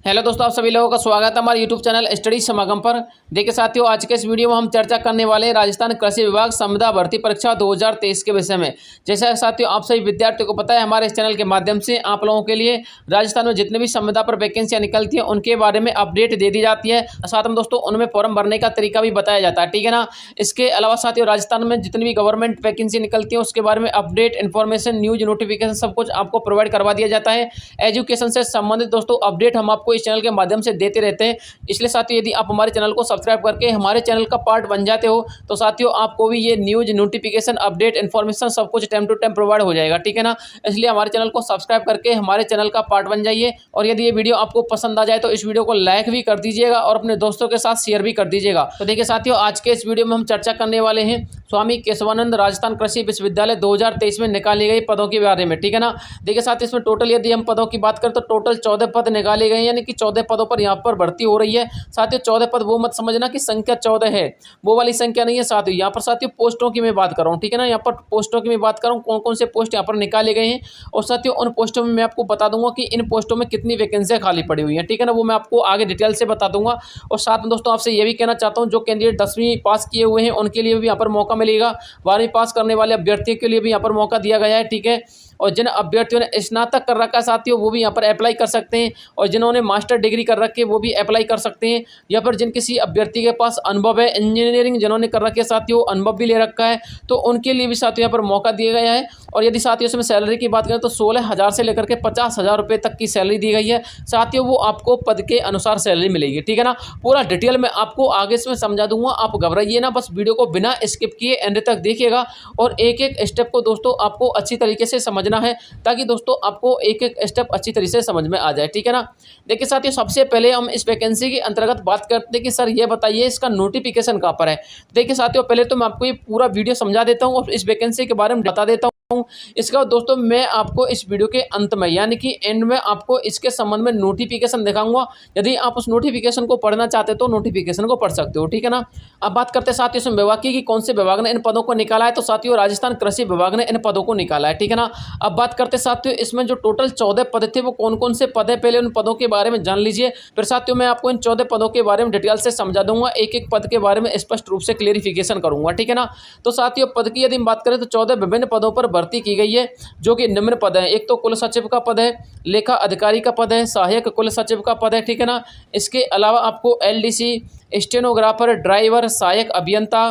Hello दोस्तों, आप सभी लोगों का स्वागत है हमारे यूट्यूब चैनल स्टडी समागम पर। देखिए साथियों, आज के इस वीडियो में हम चर्चा करने वाले हैं राजस्थान कृषि विभाग संविदा भर्ती परीक्षा 2023 के विषय में। जैसा साथियों आप सभी विद्यार्थियों को पता है, हमारे इस चैनल के माध्यम से आप लोगों के लिए राजस्थान में जितने भी संविदा पर वैकेंसियाँ निकलती हैं उनके बारे में अपडेट दे दी जाती है। साथ में दोस्तों उनमें फॉर्म भरने का तरीका भी बताया जाता है, ठीक है ना। इसके अलावा साथियों राजस्थान में जितनी भी गवर्नमेंट वैकेंसी निकलती है उसके बारे में अपडेट, इन्फॉर्मेशन, न्यूज, नोटिफिकेशन सब कुछ आपको प्रोवाइड करवा दिया जाता है। एजुकेशन से संबंधित दोस्तों अपडेट हम आपको इस चैनल के माध्यम से देते रहते हैं। इसलिए साथियों यदि आप हमारे चैनल को सब्सक्राइब करके हमारे चैनल का पार्ट बन जाते हो तो साथियों आपको भी ये न्यूज, नोटिफिकेशन, अपडेट, इन्फॉर्मेशन सब कुछ टाइम टू टाइम प्रोवाइड हो जाएगा, ठीक है ना। इसलिए हमारे चैनल को सब्सक्राइब करके हमारे चैनल का पार्ट बन जाइए। और यदि ये वीडियो आपको पसंद आ जाए तो इस वीडियो को लाइक भी कर दीजिएगा और अपने दोस्तों के साथ शेयर भी कर दीजिएगा। तो देखिए साथियों, आज के इस वीडियो में हम चर्चा करने वाले हैं स्वामी केशवानंद राजस्थान कृषि विश्वविद्यालय 2023 में निकाली गई पदों के बारे में, ठीक है ना। देखिए साथियों, इसमें टोटल यदि हम पदों की बात करें तो टोटल 14 पद निकाले गए, यानी कि 14 पदों पर यहाँ पर भर्ती हो रही है। साथियों 14 पद वो मत समझना कि संख्या 14 है, वो वाली संख्या नहीं है साथियों। यहाँ पर साथियों पोस्टों की मैं बात कर रहा हूँ, ठीक है ना। यहाँ पर पोस्टों की मैं बात कर रहा हूँ, कौन कौन से पोस्ट यहाँ पर निकाले गए हैं। और साथियों उन पोस्टों में मैं आपको बता दूंगा कि इन पोस्टों में कितनी वैकेंसियाँ खाली पड़ी हुई हैं, ठीक है ना। वो मैं आपको आगे डिटेल से बता दूंगा। और साथ में दोस्तों आपसे ये भी कहना चाहता हूँ, जो कैंडिडेट 10वीं पास किए हुए हैं उनके लिए भी यहाँ पर मौका मिलेगा। 12वीं पास करने वाले अभ्यर्थियों के लिए भी यहाँ पर मौका दिया गया है, ठीक है। और जिन अभ्यर्थियों ने स्नातक कर रखा है साथियों वो भी यहाँ पर अप्लाई कर सकते हैं। और जिन्होंने मास्टर डिग्री कर रखी है वो भी अप्लाई कर सकते हैं। या फिर जिन किसी अभ्यर्थी के पास अनुभव है, इंजीनियरिंग जिन्होंने कर रखी है साथियों, अनुभव भी ले रखा है, तो उनके लिए भी साथियों यहाँ पर मौका दिया गया है। और यदि साथियों इसमें सैलरी की बात करें तो 16,000 से लेकर के 50,000 रुपये तक की सैलरी दी गई है साथियों। वो आपको पद के अनुसार सैलरी मिलेगी, ठीक है ना। पूरा डिटेल में आपको आगे इसमें समझा दूंगा, आप घबराइए ना, बस वीडियो को बिना स्किप किए एंड तक देखिएगा। और एक एक स्टेप को दोस्तों आपको अच्छी तरीके से समझना है, ताकि दोस्तों आपको एक एक स्टेप अच्छी तरीके से समझ में आ जाए, ठीक है ना। देखिए साथियों, सबसे पहले हम इस वैकेंसी के अंतर्गत बात करते हैं कि सर ये बताइए इसका नोटिफिकेशन कहाँ पर है। देखिए साथियों, पहले तो मैं आपको ये पूरा वीडियो समझा देता हूँ और इस वैकेंसी के बारे में बता देता हूँ। इसका दोस्तों मैं आपको इस वीडियो के अंत में यानी कि एंड में आपको इसके संबंध में नोटिफिकेशन दिखाऊंगा। यदि आप उस नोटिफिकेशन को पढ़ना चाहते तो नोटिफिकेशन को पढ़ सकते हो, ठीक है ना। अब बात करते हैं साथियों इसमें विभाग की कौन से विभाग ने इन पदों को निकाला है। तो साथियों राजस्थान कृषि विभाग ने इन पदों को निकाला है, ठीक है ना। अब बात करते हैं साथियों इसमें जो टोटल 14 पद थे वो कौन कौन से पद है, पहले उन पदों के बारे में जान लीजिए। फिर साथियों मैं आपको इन 14 पदों के बारे में डिटेल से समझा दूंगा, एक एक पद के बारे में स्पष्ट रूप से क्लियरिफिकेशन करूंगा, ठीक है ना। तो साथियों पद की यदि हम बात करें तो 14 विभिन्न पदों पर भर्ती की गई है, जो कि निम्न पद है। एक तो कुल सचिव का पद है, लेखा अधिकारी का पद है, सहायक कुल सचिव का पद है, ठीक है ना। इसके अलावा आपको एलडीसी, स्टेनोग्राफर, ड्राइवर, सहायक अभियंता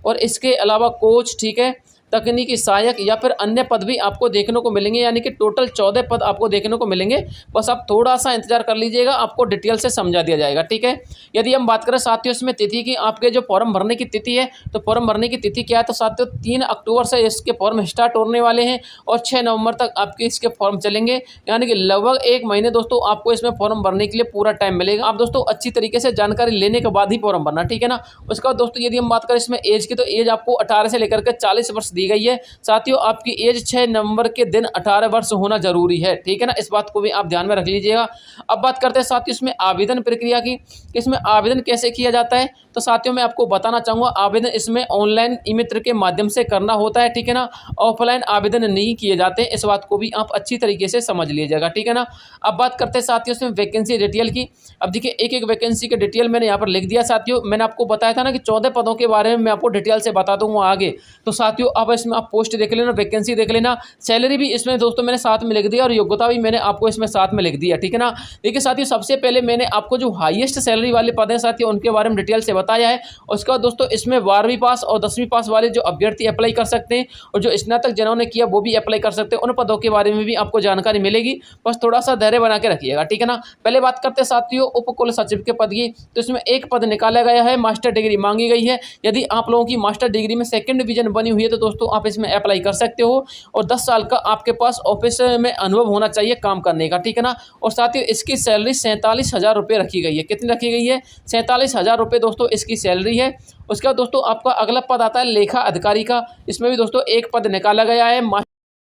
और इसके अलावा कोच, ठीक है, तकनीकी सहायक या फिर अन्य पद भी आपको देखने को मिलेंगे। यानी कि टोटल 14 पद आपको देखने को मिलेंगे। बस आप थोड़ा सा इंतजार कर लीजिएगा, आपको डिटेल से समझा दिया जाएगा, ठीक है। यदि हम बात करें साथियों इसमें तिथि की, आपके जो फॉर्म भरने की तिथि है, तो फॉर्म भरने की तिथि क्या है, तो साथियों 3 अक्टूबर से इसके फॉर्म स्टार्ट होने वाले हैं और 6 नवंबर तक आपके इसके फॉर्म चलेंगे। यानी कि लगभग 1 महीने दोस्तों आपको इसमें फॉर्म भरने के लिए पूरा टाइम मिलेगा। आप दोस्तों अच्छी तरीके से जानकारी लेने के बाद ही फॉर्म भरना, ठीक है ना। उसके बाद दोस्तों यदि हम बात करें इसमें एज की, तो एज आपको 18 से लेकर के 40 वर्ष दी गई है। साथियों आपकी एज 6 नवंबर के दिन 18 वर्ष होना जरूरी है, ठीक है ना। इस बात को भी आप ध्यान में रख लीजिएगा। अब बात करते हैं साथियों इसमें आवेदन प्रक्रिया की, इसमें आवेदन कैसे किया जाता है। तो साथियों मैं आपको बताना चाहूँगा, आवेदन इसमें ऑनलाइन ई मित्र के माध्यम से करना होता है, ठीक है ना। ऑफलाइन आवेदन नहीं किए जाते, इस बात को भी आप अच्छी तरीके से समझ लीजिएगा, ठीक है ना। अब बात करते हैं साथियों इसमें वैकेंसी डिटेल की। अब देखिए एक एक वैकेंसी के डिटेल मैंने यहाँ पर लिख दिया साथियों। मैंने आपको बताया था ना कि 14 पदों के बारे में मैं आपको डिटेल से बता दूंगा आगे। तो साथियों अब इसमें आप पोस्ट देख लेना, वैकेंसी देख लेना, सैलरी भी इसमें दोस्तों मैंने साथ में लिख दिया और योग्यता भी मैंने आपको इसमें साथ में लिख दिया, ठीक है ना। देखिए साथियों सबसे पहले मैंने आपको जो हाईएस्ट सैलरी वाले पद हैं साथियों उनके बारे में डिटेल से बताया है। उसके बाद दोस्तों इसमें 12वीं पास और 10वीं पास वाले जो अभ्यर्थी अप्लाई कर सकते हैं और जो स्नातक जिन्होंने किया वो भी अप्लाई कर सकते हैं, उन पदों के बारे में भी आपको जानकारी मिलेगी। बस थोड़ा सा धैर्य बना के रखिएगा, ठीक है ना। पहले बात करते हैं साथियों उप कुल सचिव के पद की। तो इसमें एक पद निकाला गया है, मास्टर डिग्री मांगी गई है। यदि आप लोगों की मास्टर डिग्री में 2nd डिवीजन बनी हुई है तो दोस्तों आप इसमें अप्लाई कर सकते हो। और 10 साल का आपके पास ऑफिस में अनुभव होना चाहिए काम करने का, ठीक है ना। और साथ ही इसकी सैलरी 47,000 रुपये रखी गई है। कितनी रखी गई है? 47,000 रुपये दोस्तों इसकी सैलरी है। उसके बाद दोस्तों आपका अगला पद आता है लेखा अधिकारी का। इसमें भी दोस्तों एक पद निकाला गया है,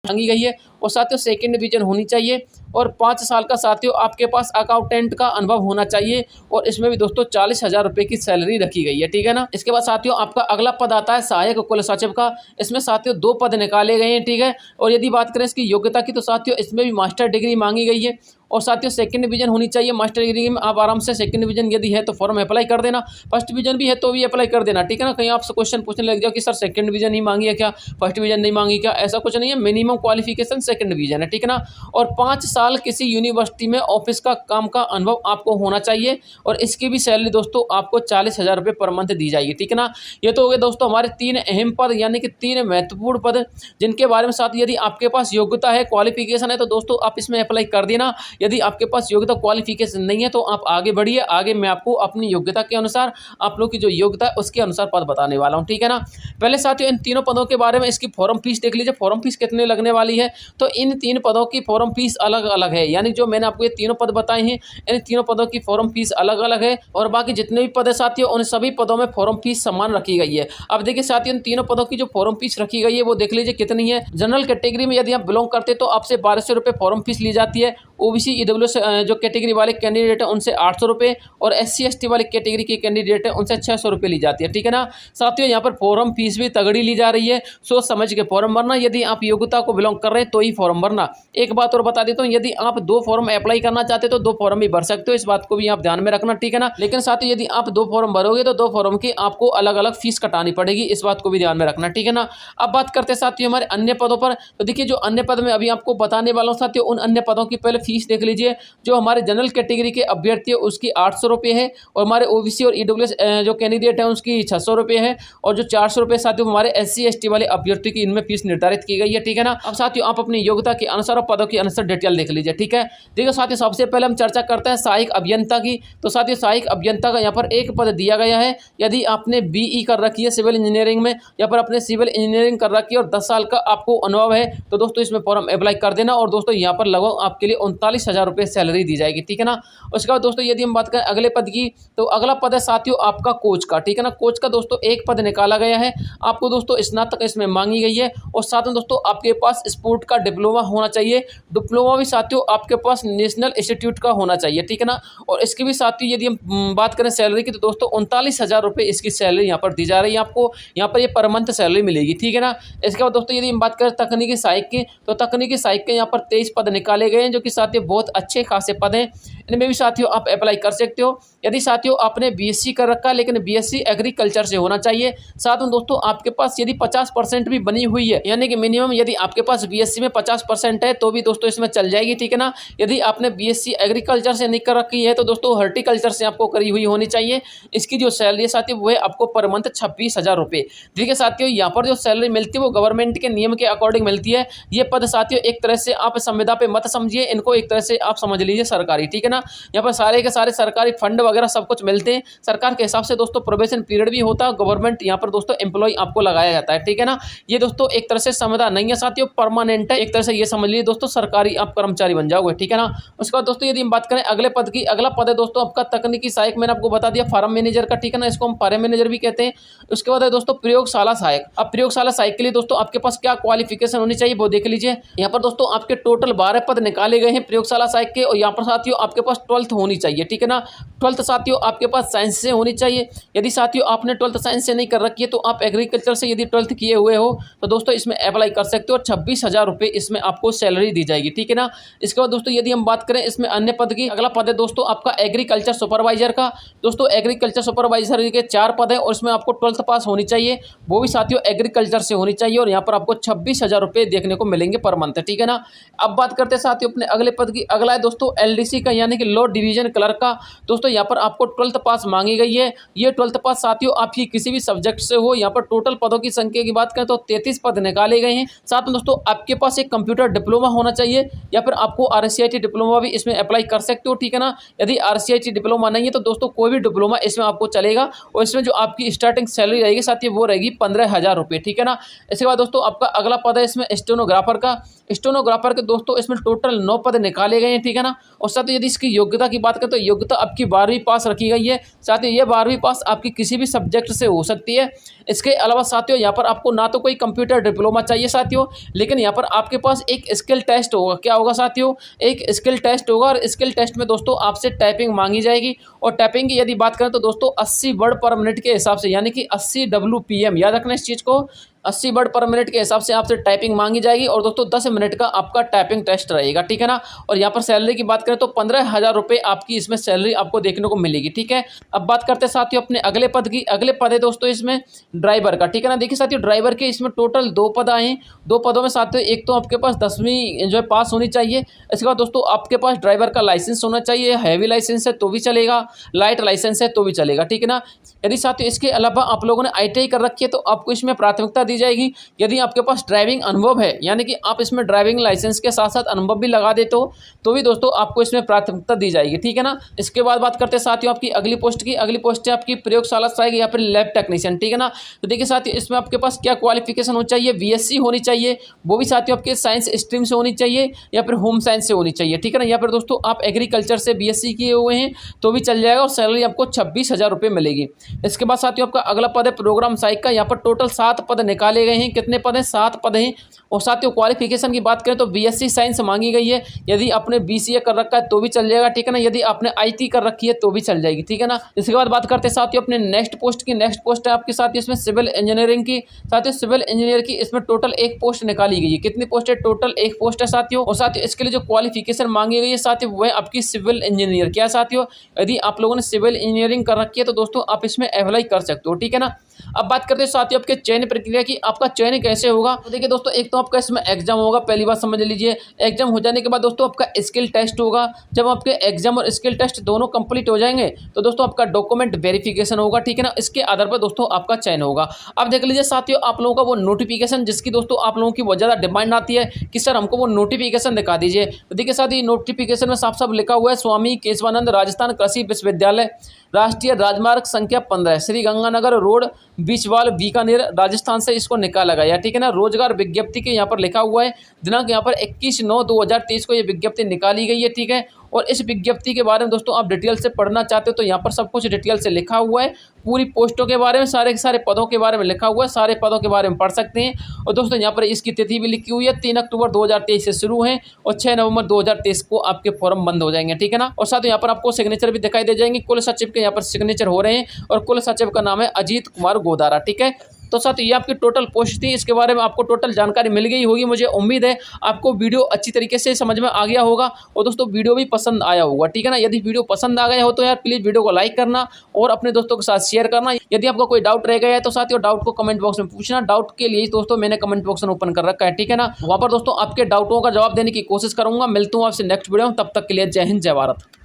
मांगी गई है और साथियों 2nd डिवीजन होनी चाहिए और 5 साल का साथियों आपके पास अकाउंटेंट का अनुभव होना चाहिए और इसमें भी दोस्तों 40,000 रुपये की सैलरी रखी गई है, ठीक है ना। इसके बाद साथियों आपका अगला पद आता है सहायक कुल सचिव का। इसमें साथियों 2 पद निकाले गए हैं, ठीक है। और यदि बात करें इसकी योग्यता की तो साथियों इसमें भी मास्टर डिग्री मांगी गई है और साथियों सेकंड डिवीजन होनी चाहिए मास्टर डिग्री में। आप आराम से सेकंड डिवीजन यदि है तो फॉर्म अप्लाई कर देना, फर्स्ट डिवीजन भी है तो भी अप्लाई कर देना, ठीक है ना। कहीं आपसे क्वेश्चन पूछने लग जाओ कि सर सेकंड डिवीजन ही मांगी है क्या, फर्स्ट डिवीजन नहीं मांगी क्या, ऐसा कुछ नहीं है। मिनिमम क्वालिफिकेशन सेकंड डिवीजन है, ठीक है ना। और 5 साल किसी यूनिवर्सिटी में ऑफिस का काम का अनुभव आपको होना चाहिए और इसकी भी सैलरी दोस्तों आपको 40,000 रुपये पर मंथ दी जाएगी, ठीक है ना। ये तो हो गए दोस्तों हमारे 3 अहम पद, यानी कि 3 महत्वपूर्ण पद जिनके बारे में साथ यदि आपके पास योग्यता है, क्वालिफिकेशन है तो दोस्तों आप इसमें अप्लाई कर देना। यदि आपके पास योग्यता क्वालिफिकेशन नहीं है तो आप आगे बढ़िए। आगे मैं आपको अपनी योग्यता के अनुसार, आप लोग की जो योग्यता है उसके अनुसार पद बताने वाला हूँ, ठीक है ना। पहले साथियों इन तीनों पदों के बारे में इसकी फॉर्म फीस देख लीजिए, फॉर्म फीस कितने लगने वाली है। तो इन 3 पदों की फॉर्म फीस अलग अलग है, यानी जो मैंने आपको ये तीनों पद बताए हैं इन तीनों पदों की फॉर्म फीस अलग अलग है और बाकी जितने भी पद है साथियों उन सभी पदों में फॉर्म फीस समान रखी गई है। अब देखिए साथियों इन तीनों पदों की जो फॉर्म फीस रखी गई है वो देख लीजिए कितनी है। जनरल कैटेगरी में यदि आप बिलोंग करते तो आपसे 1200 रुपये फॉर्म फीस ली जाती है। ओबीसी ईडब्ल्यूएस जो कैटेगरी वाले कैंडिडेट है उनसे 800 रुपये और SC ST वाले कैटेगरी के कैंडिडेट है उनसे 600 रुपये ली जाती है, ठीक है ना। साथियों यहाँ पर फॉर्म फीस भी तगड़ी ली जा रही है, सोच समझ के फॉर्म भरना। यदि आप योग्यता को बिलोंग कर रहे हैं तो ही फॉर्म भरना। एक बात और बता देता हूँ, यदि आप 2 फॉर्म अप्लाई करना चाहते तो 2 फॉर्म भी भर सकते हो, इस बात को भी आप ध्यान में रखना, ठीक है ना। लेकिन साथियों यदि आप 2 फॉर्म भरोगे तो 2 फॉर्म की आपको अलग अलग फीस कटानी पड़ेगी, इस बात को भी ध्यान में रखना, ठीक है ना। अब बात करते हैं साथियों हमारे अन्य पदों पर। तो देखिए जो अन्य पद में अभी आपको बताने वाला हूँ साथियों, उन अन्य पदों की पहले फीस देख लीजिए। जो हमारे जनरल कैटेगरी के अभ्यर्थी है उसकी 800 रुपये है और हमारे ओबीसी और ईडब्ल्यूएस जो कैंडिडेट है उसकी 600 रुपये है और जो 400 रुपये साथियों हमारे SC ST वाले अभ्यर्थी की इनमें फीस निर्धारित की गई है, ठीक है ना। अब साथियों आप अपनी योग्यता के अनुसार और पदों के अनुसार डिटेल देख लीजिए, ठीक है। देखिए साथियों सबसे पहले हम चर्चा करते हैं सहायक अभियंता की। तो साथियों सहायक अभियंता का यहाँ पर एक पद दिया गया है। यदि आपने BE कर रखी है सिविल इंजीनियरिंग में या पर आपने सिविल इंजीनियरिंग कर रखी है और 10 साल का आपको अनुभव है तो दोस्तों इसमें फॉर्म अप्लाई कर देना और दोस्तों यहाँ पर लगभग आपके लिए 39,000 रुपये सैलरी दी जाएगी, ठीक है ना। उसके बाद दोस्तों यदि हम बात करें अगले पद की तो अगला पद है साथियों आपका कोच का, ठीक है ना। कोच का दोस्तों एक पद निकाला गया है, आपको दोस्तों स्नातक इसमें मांगी गई है और साथ में दोस्तों आपके पास स्पोर्ट का डिप्लोमा होना चाहिए। डिप्लोमा भी साथियों आपके पास नेशनल इंस्टीट्यूट का होना चाहिए, ठीक है ना। और इसकी भी साथियों यदि हम बात करें सैलरी की तो दोस्तों 39,000 रुपये इसकी सैलरी यहाँ पर दी जा रही है आपको, यहाँ पर ये पर मंथ सैलरी मिलेगी, ठीक है ना। इसके बाद दोस्तों यदि हम बात करें तकनीकी सहायक की तो तकनीकी सहायक के यहाँ पर 23 पद निकाले गए हैं जो कि साथियों बहुत अच्छे खासे पद हैं। इनमें भी साथियों आप अप्लाई कर सकते हो। यदि साथियों आपने BSc कर रखा है लेकिन BSc एग्रीकल्चर से होना चाहिए। साथ में दोस्तों आपके पास यदि 50% भी बनी हुई है, यानी कि मिनिमम यदि आपके पास BSc में 50% है तो भी दोस्तों इसमें चल जाएगी, ठीक है ना। यदि आपने BSc एग्रीकल्चर से नहीं कर रखी है तो दोस्तों हॉर्टिकल्चर से आपको करी हुई होनी चाहिए। इसकी जो सैलरी है साथियों वो है आपको पर मंथ 26,000 रुपये। देखिए साथियों यहाँ पर जो सैलरी मिलती है वो गवर्नमेंट के नियम के अकॉर्डिंग मिलती है। ये पद साथियों एक तरह से आप संविदा पे मत समझिए, इनको एक तरह से आप समझ लीजिए सरकारी, ठीक है ना। यहाँ पर सारे के सारे सरकारी फंड वगैरह सब कुछ मिलते हैं सरकार के हिसाब से। दोस्तों प्रोबेशन पीरियड भी होता है, गवर्नमेंट यहाँ पर दोस्तों एम्प्लॉय आपको लगाया जाता है, ठीक है ना। ये दोस्तों एक तरह से संविदा नहीं है साथियों, परमानेंट है, एक तरह से ये समझ लीजिए दोस्तों सरकारी आप कर्मचारी बन जाओगे, ठीक है ना। उसके बाद दोस्तों यदि हम बात करें अगले पद की, अगला पद है दोस्तों आपका तकनीकी सहायक, मैंने आपको बता दिया फार्म मैनेजर का, ठीक है ना। इसको हम फार्म मैनेजर भी कहते हैं। उसके बाद है दोस्तों प्रयोगशाला सहायक। अब प्रयोगशाला सहायक के लिए दोस्तों आपके पास क्या क्वालिफिकेशन होनी चाहिए वो देख लीजिए। यहाँ पर दोस्तों आपके टोटल 12 पद निकाले गए हैं प्रयोगशाला सहायक के और यहाँ पर साथियों आपके पास 12th होनी चाहिए, ठीक है ना। 12th साथियों आपके पास साइंस से होनी चाहिए। यदि साथियों आपने 12th साइंस से नहीं कर रखी है तो आप एग्रीकल्चर से यदि 12th किए हुए हो तो दोस्तों इसमें अप्लाई कर सकते हो और 26,000 रुपये इसमें आपको सैलरी दी जाएगी, ठीक है ना। इसके बाद दोस्तों यदि हम बात करें इसमें अन्य पद की, अगला पद है दोस्तों आपका एग्रीकल्चर सुपरवाइजर का। दोस्तों एग्रीकल्चर सुपरवाइजर के 4 पद है और इसमें आपको 12th पास होनी चाहिए, वो भी साथियों एग्रीकल्चर से होनी चाहिए और यहाँ पर आपको 26,000 रुपये देखने को मिलेंगे पर मंथ, ठीक है ना। अब बात करते हैं साथियों अपने अगले पद की। अगला है दोस्तों LDC का, यानी कि लॉ डिवीजन क्लर्क का। दोस्तों यहाँ पर आपको 12th पास मांगी गई है। ये 12th पास साथियों आपकी किसी भी सब्जेक्ट से हो। यहाँ पर टोटल पदों की संख्या की बात करें तो 33 पद निकाले गए हैं। साथ में दोस्तों आपके पास एक कंप्यूटर डिप्लोमा होना चाहिए या फिर आपको RCIT डिप्लोमा भी इसमें अप्लाई कर सकते हो, ठीक है ना। यदि RCIT डिप्लोमा नहीं है तो दोस्तों कोई भी डिप्लोमा इसमें आपको चलेगा और इसमें जो आपकी स्टार्टिंग सैलरी रहेगी साथियों वो रहेगी 15,000 रुपये, ठीक है ना। इसके बाद दोस्तों आपका अगला पद है इसमें स्टेनोग्राफर का। स्टेनोग्राफर के दोस्तों इसमें टोटल 9 पद निकाले गए हैं, ठीक है ना। और साथ ही यदि इसकी योग्यता की बात करें तो योग्यता आपकी 12वीं पास रखी गई है। साथ ही ये 12वीं पास आपकी किसी भी सब्जेक्ट से हो सकती है। इसके अलावा साथियों यहाँ पर आपको ना तो कोई कंप्यूटर डिप्लोमा चाहिए साथियों, लेकिन यहाँ पर आपके पास एक स्किल टेस्ट होगा। क्या होगा साथियों? एक स्किल टेस्ट होगा और स्किल टेस्ट में दोस्तों आपसे टाइपिंग मांगी जाएगी और टाइपिंग की यदि बात करें तो दोस्तों 80 वर्ड पर मिनट के हिसाब से, यानी कि 80 WPM, याद रखना इस चीज़ को, 80 वर्ड पर मिनट के हिसाब से आपसे टाइपिंग मांगी जाएगी और दोस्तों 10 मिनट का आपका टाइपिंग टेस्ट रहेगा, ठीक है ना। और यहाँ पर सैलरी की बात करें तो 15,000 रुपये आपकी इसमें सैलरी आपको देखने को मिलेगी, ठीक है। अब बात करते हैं साथियों अपने अगले पद की। अगले पद है दोस्तों इसमें ड्राइवर का, ठीक है ना। देखिए साथियों ड्राइवर के इसमें टोटल 2 पद आए हैं। 2 पदों में साथियों एक तो आपके पास 10वीं जो है पास होनी चाहिए। इसके बाद दोस्तों आपके पास ड्राइवर का लाइसेंस होना चाहिए, हैवी लाइसेंस है तो भी चलेगा, लाइट लाइसेंस है तो भी चलेगा, ठीक है ना। यदि साथियों इसके अलावा आप लोगों ने ITI कर रखी है तो आपको इसमें प्राथमिकता दी जाएगी। यदि आपके पास ड्राइविंग अनुभव है, यानी कि आप इसमें ड्राइविंग लाइसेंस के साथ साथ अनुभव भी लगा देते हो, तो भी दोस्तों आपको इसमें प्राथमिकता दी जाएगी, ठीक है ना। इसके बाद बात करते हैं साथियों आपकी अगली पोस्ट की। अगली पोस्ट है आपकी प्रयोगशाला सहायक या फिर लैब टेक्नीशियन, ठीक है ना। तो देखिए साथियों इसमें आपके पास क्या क्वालिफिकेशन होनी चाहिए, BSc होनी चाहिए, वो भी साथियों आपके साइंस स्ट्रीम से होनी चाहिए या फिर होम साइंस से होनी चाहिए, ठीक है ना। या फिर दोस्तों आप एग्रीकल्चर से BSc किए हुए हैं तो भी चल जाएगा और सैलरी आपको 26,000 रुपये मिलेगी। इसके बाद साथियों आपका अगला पद है प्रोग्राम सहायक का। यहाँ पर टोटल 7 पद निकाले गए हैं। कितने पद हैं? 7 पद हैं। और साथियों क्वालिफिकेशन की बात करें तो BSc साइंस मांगी गई है। यदि आपने BCA कर रखा है तो भी चल जाएगा, ठीक है ना। यदि आपने IT कर रखी है तो भी चल जाएगी, ठीक है ना। इसके बाद बात करते हैं साथियों अपने नेक्स्ट पोस्ट की। नेक्स्ट पोस्ट है आपके साथ इसमें सिविल इंजीनियरिंग की। साथियों सिविल इंजीनियर की इसमें टोटल 1 पोस्ट निकाली गई है। कितनी पोस्ट है? टोटल 1 पोस्ट है साथियों। और साथियों इसके लिए जो क्वालिफिकेशन मांगी गई है साथियों वो है आपकी सिविल इंजीनियर। क्या साथियों? यदि आप लोगों ने सिविल इंजीनियरिंग कर रखी है तो दोस्तों आप इसमें अप्लाई कर सकते हो, ठीक है ना। अब बात करते हैं साथियों आपके चयन प्रक्रिया की। आपका चयन कैसे होगा? तो देखिए दोस्तों एक तो आपका इसमें एग्जाम होगा, पहली बात समझ लीजिए। एग्जाम हो जाने के बाद दोस्तों आपका स्किल टेस्ट होगा। जब आपके एग्जाम और स्किल टेस्ट दोनों कंप्लीट हो जाएंगे तो दोस्तों आपका डॉक्यूमेंट वेरिफिकेशन होगा, ठीक है ना। इसके आधार पर दोस्तों आपका चयन होगा। अब देख लीजिए साथियों आप लोगों का वो नोटिफिकेशन जिसकी दोस्तों आप लोगों की बहुत ज़्यादा डिमांड आती है कि सर हमको वो नोटिफिकेशन दिखा दीजिए। तो देखिए साथियों नोटिफिकेशन में साफ साफ लिखा हुआ है स्वामी केशवानंद राजस्थान कृषि विश्वविद्यालय, राष्ट्रीय राजमार्ग संख्या 15, श्री गंगानगर रोड, बीचवाल, बीकानेर, राजस्थान से इसको निकाला गया, ठीक है ना। रोजगार विज्ञप्ति के यहाँ पर लिखा हुआ है, दिनांक यहाँ पर 21/9/2023 को ये विज्ञप्ति निकाली गई है, ठीक है। और इस विज्ञप्ति के बारे में दोस्तों आप डिटेल से पढ़ना चाहते हो तो यहाँ पर सब कुछ डिटेल से लिखा हुआ है। पूरी पोस्टों के बारे में, सारे के सारे पदों के बारे में लिखा हुआ है, सारे पदों के बारे में पढ़ सकते हैं। और दोस्तों यहाँ पर इसकी तिथि भी लिखी हुई है, 3 अक्टूबर 2023 से शुरू है और 6 नवंबर 2023 को आपके फॉर्म बंद हो जाएंगे, ठीक है ना। और साथ ही यहाँ पर आपको सिग्नेचर भी दिखाई दे जाएंगे। कुल सचिव के यहाँ पर सिग्नेचर हो रहे हैं और कुल सचिव का नाम है अजीत कुमार गोदारा, ठीक है। तो साथ ये आपकी टोटल पोस्ट थी, इसके बारे में आपको टोटल जानकारी मिल गई होगी। मुझे उम्मीद है आपको वीडियो अच्छी तरीके से समझ में आ गया होगा और दोस्तों वीडियो भी पसंद आया होगा, ठीक है ना। यदि वीडियो पसंद आ गया हो तो यार प्लीज़ वीडियो को लाइक करना और अपने दोस्तों के साथ शेयर करना। यदि आपको कोई डाउट रह गया है तो साथियों डाउट को कमेंट बॉक्स में पूछना। डाउट के लिए दोस्तों मैंने कमेंट बॉक्स ओपन कर रखा है, ठीक है ना। वहाँ पर दोस्तों आपके डाउटों का जवाब देने की कोशिश करूंगा। मिलता हूँ आपसे नेक्स्ट वीडियो में, तब तक के लिए जय हिंद जय भारत।